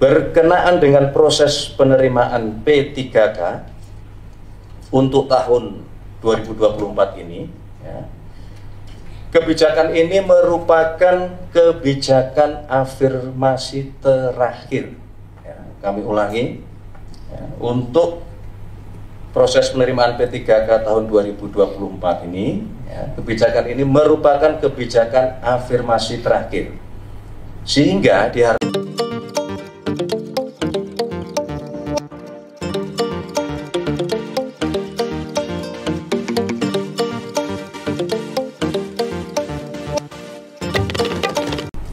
berkenaan dengan proses penerimaan P3K untuk tahun 2024 ini, ya, kebijakan ini merupakan kebijakan afirmasi terakhir. Ya, kami ulangi, ya, untuk proses penerimaan P3K tahun 2024 ini, ya, kebijakan ini merupakan kebijakan afirmasi terakhir, sehingga diharapkan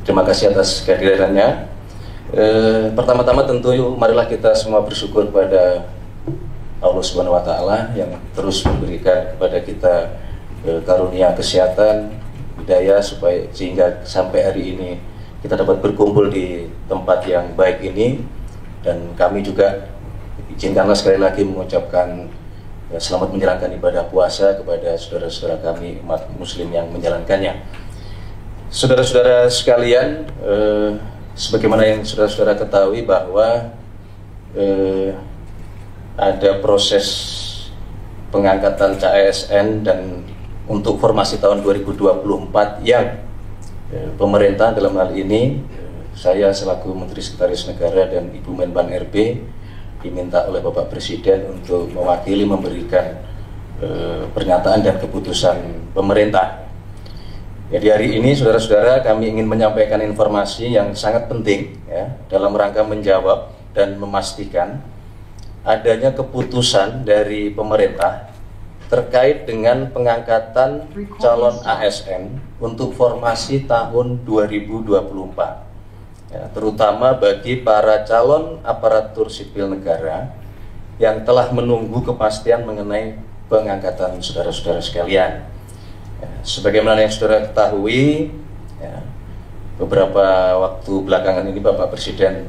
terima kasih atas kehadirannya. Pertama-tama tentu marilah kita semua bersyukur pada Allah Subhanahu wa Ta'ala yang terus memberikan kepada kita karunia kesehatan, hidayah, sehingga sampai hari ini kita dapat berkumpul di tempat yang baik ini. Dan kami juga izinkanlah sekali lagi mengucapkan selamat menjalankan ibadah puasa kepada saudara-saudara kami umat muslim yang menjalankannya. Saudara-saudara sekalian, sebagaimana yang saudara-saudara ketahui bahwa ada proses pengangkatan CASN dan untuk formasi tahun 2024 yang pemerintah dalam hal ini saya selaku Menteri Sekretaris Negara dan Ibu Menpan RB diminta oleh Bapak Presiden untuk mewakili memberikan pernyataan dan keputusan pemerintah. Ya, di hari ini saudara-saudara kami ingin menyampaikan informasi yang sangat penting, ya, dalam rangka menjawab dan memastikan adanya keputusan dari pemerintah terkait dengan pengangkatan calon ASN untuk formasi tahun 2024, ya, terutama bagi para calon aparatur sipil negara yang telah menunggu kepastian mengenai pengangkatan saudara-saudara sekalian. Ya, sebagaimana yang saudara ketahui, ya, beberapa waktu belakangan ini Bapak Presiden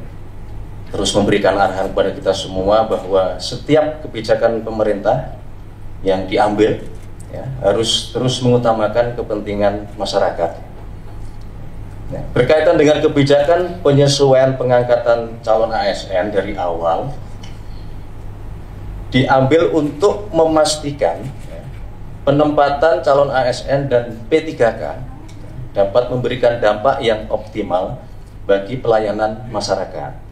terus memberikan arahan kepada kita semua bahwa setiap kebijakan pemerintah yang diambil, ya, harus terus mengutamakan kepentingan masyarakat. Ya, berkaitan dengan kebijakan penyesuaian pengangkatan calon ASN dari awal diambil untuk memastikan penempatan calon ASN dan P3K dapat memberikan dampak yang optimal bagi pelayanan masyarakat,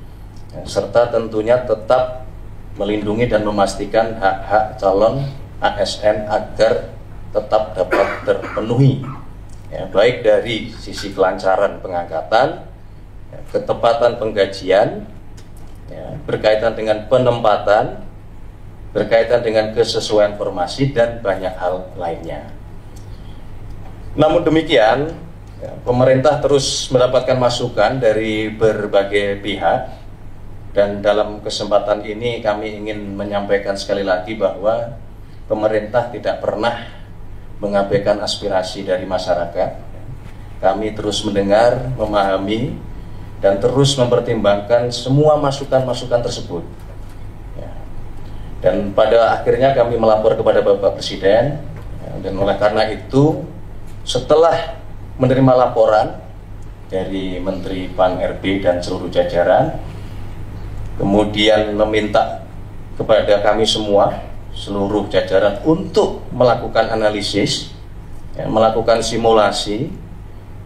serta tentunya tetap melindungi dan memastikan hak-hak calon ASN agar tetap dapat terpenuhi, ya, baik dari sisi kelancaran pengangkatan, ya, ketepatan penggajian, ya, berkaitan dengan penempatan, berkaitan dengan kesesuaian formasi dan banyak hal lainnya. Namun demikian, ya, pemerintah terus mendapatkan masukan dari berbagai pihak, dan dalam kesempatan ini kami ingin menyampaikan sekali lagi bahwa pemerintah tidak pernah mengabaikan aspirasi dari masyarakat. Kami terus mendengar, memahami, dan terus mempertimbangkan semua masukan-masukan tersebut. Dan pada akhirnya kami melapor kepada Bapak Presiden, dan oleh karena itu setelah menerima laporan dari Menteri Pan RB dan seluruh jajaran, kemudian meminta kepada kami semua, seluruh jajaran, untuk melakukan analisis, ya, melakukan simulasi,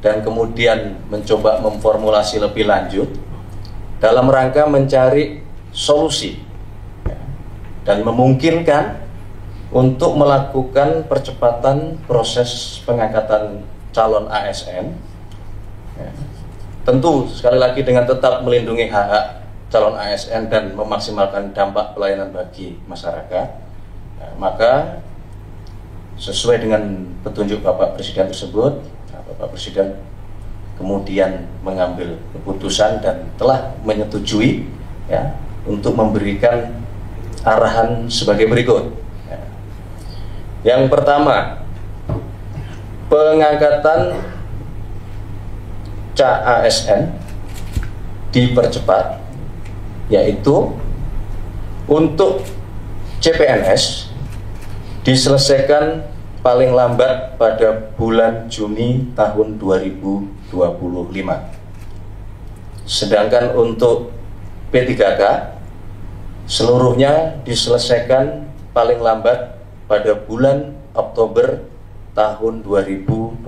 dan kemudian mencoba memformulasi lebih lanjut dalam rangka mencari solusi dan memungkinkan untuk melakukan percepatan proses pengangkatan calon ASN, ya, tentu sekali lagi dengan tetap melindungi hak-hak calon ASN dan memaksimalkan dampak pelayanan bagi masyarakat. Ya, maka sesuai dengan petunjuk Bapak Presiden tersebut, Bapak Presiden kemudian mengambil keputusan dan telah menyetujui, ya, untuk memberikan arahan sebagai berikut. Yang pertama, pengangkatan CASN dipercepat, yaitu untuk CPNS diselesaikan paling lambat pada bulan Juni tahun 2025. Sedangkan untuk P3K seluruhnya diselesaikan paling lambat pada bulan Oktober tahun 2025.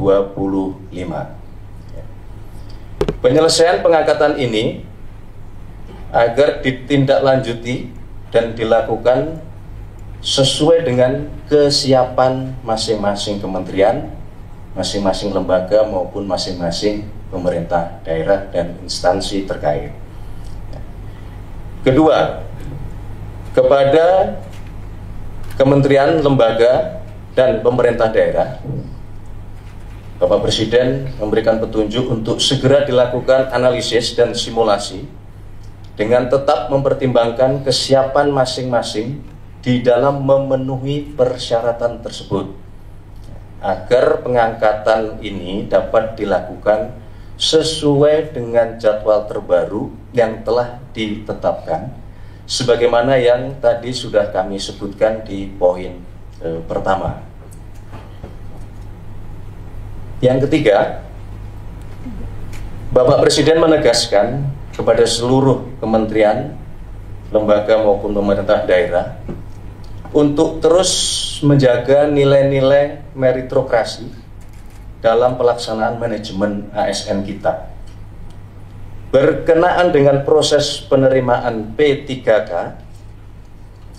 Penyelesaian pengangkatan ini agar ditindaklanjuti dan dilakukan sesuai dengan kesiapan masing-masing kementerian, masing-masing lembaga maupun masing-masing pemerintah daerah dan instansi terkait. Kedua, kepada kementerian, lembaga, dan pemerintah daerah, Bapak Presiden memberikan petunjuk untuk segera dilakukan analisis dan simulasi dengan tetap mempertimbangkan kesiapan masing-masing di dalam memenuhi persyaratan tersebut agar pengangkatan ini dapat dilakukan sesuai dengan jadwal terbaru yang telah ditetapkan sebagaimana yang tadi sudah kami sebutkan di poin pertama. Yang ketiga, Bapak Presiden menegaskan kepada seluruh kementerian, lembaga maupun pemerintah daerah untuk terus menjaga nilai-nilai meritokrasi dalam pelaksanaan manajemen ASN kita. Berkenaan dengan proses penerimaan P3K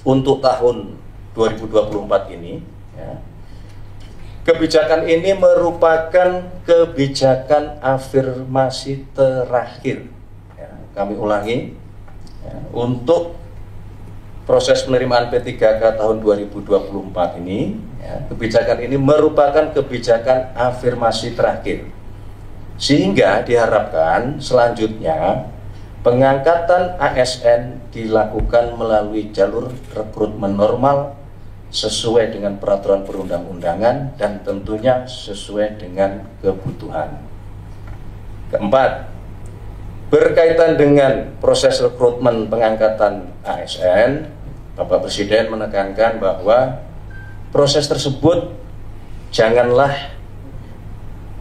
untuk tahun 2024 ini, ya, kebijakan ini merupakan kebijakan afirmasi terakhir. Ya, kami ulangi, ya, untuk proses penerimaan P3K tahun 2024 ini, ya, kebijakan ini merupakan kebijakan afirmasi terakhir. Sehingga diharapkan selanjutnya pengangkatan ASN dilakukan melalui jalur rekrutmen normal sesuai dengan peraturan perundang-undangan dan tentunya sesuai dengan kebutuhan. Keempat, berkaitan dengan proses rekrutmen pengangkatan ASN, Bapak Presiden menekankan bahwa proses tersebut janganlah,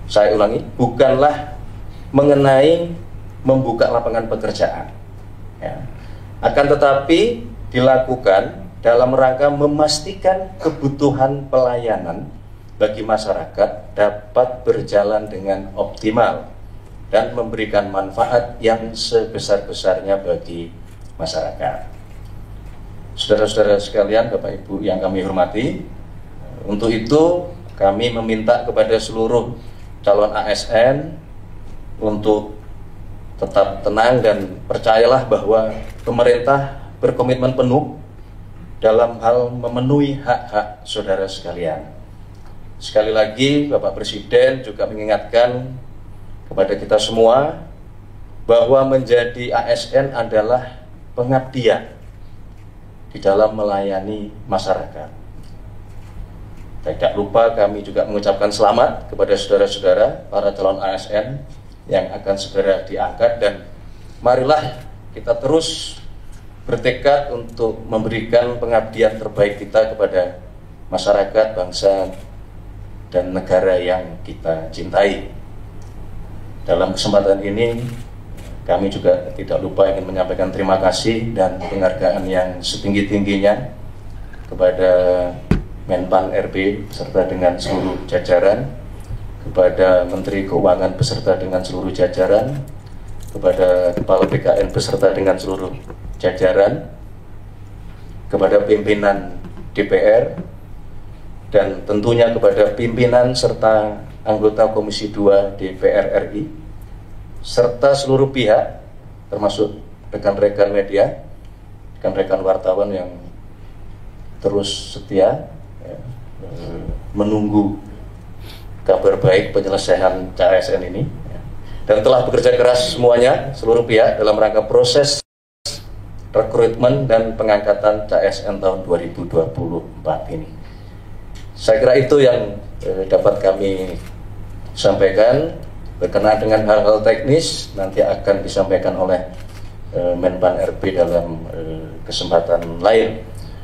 saya ulangi, bukanlah mengenai membuka lapangan pekerjaan, ya, akan tetapi dilakukan dalam rangka memastikan kebutuhan pelayanan bagi masyarakat dapat berjalan dengan optimal dan memberikan manfaat yang sebesar-besarnya bagi masyarakat. Saudara-saudara sekalian, Bapak Ibu yang kami hormati, untuk itu kami meminta kepada seluruh calon ASN untuk tetap tenang dan percayalah bahwa pemerintah berkomitmen penuh dalam hal memenuhi hak-hak saudara sekalian. Sekali lagi, Bapak Presiden juga mengingatkan kepada kita semua bahwa menjadi ASN adalah pengabdian di dalam melayani masyarakat. Tidak lupa kami juga mengucapkan selamat kepada saudara-saudara para calon ASN yang akan segera diangkat, dan marilah kita terus bertekad untuk memberikan pengabdian terbaik kita kepada masyarakat, bangsa, dan negara yang kita cintai. Dalam kesempatan ini, kami juga tidak lupa ingin menyampaikan terima kasih dan penghargaan yang setinggi-tingginya kepada Menpan RB beserta dengan seluruh jajaran, kepada Menteri Keuangan beserta dengan seluruh jajaran, kepada Kepala BKN beserta dengan seluruh jajaran, kepada pimpinan DPR, dan tentunya kepada pimpinan serta anggota Komisi 2 DPR RI, serta seluruh pihak, termasuk rekan-rekan media, rekan-rekan wartawan yang terus setia menunggu kabar baik penyelesaian CASN ini, dan telah bekerja keras semuanya, seluruh pihak, dalam rangka proses rekrutmen dan pengangkatan CASN tahun 2024 ini. Saya kira itu yang dapat kami sampaikan. Berkenaan dengan hal-hal teknis nanti akan disampaikan oleh Menpan RB dalam kesempatan lain.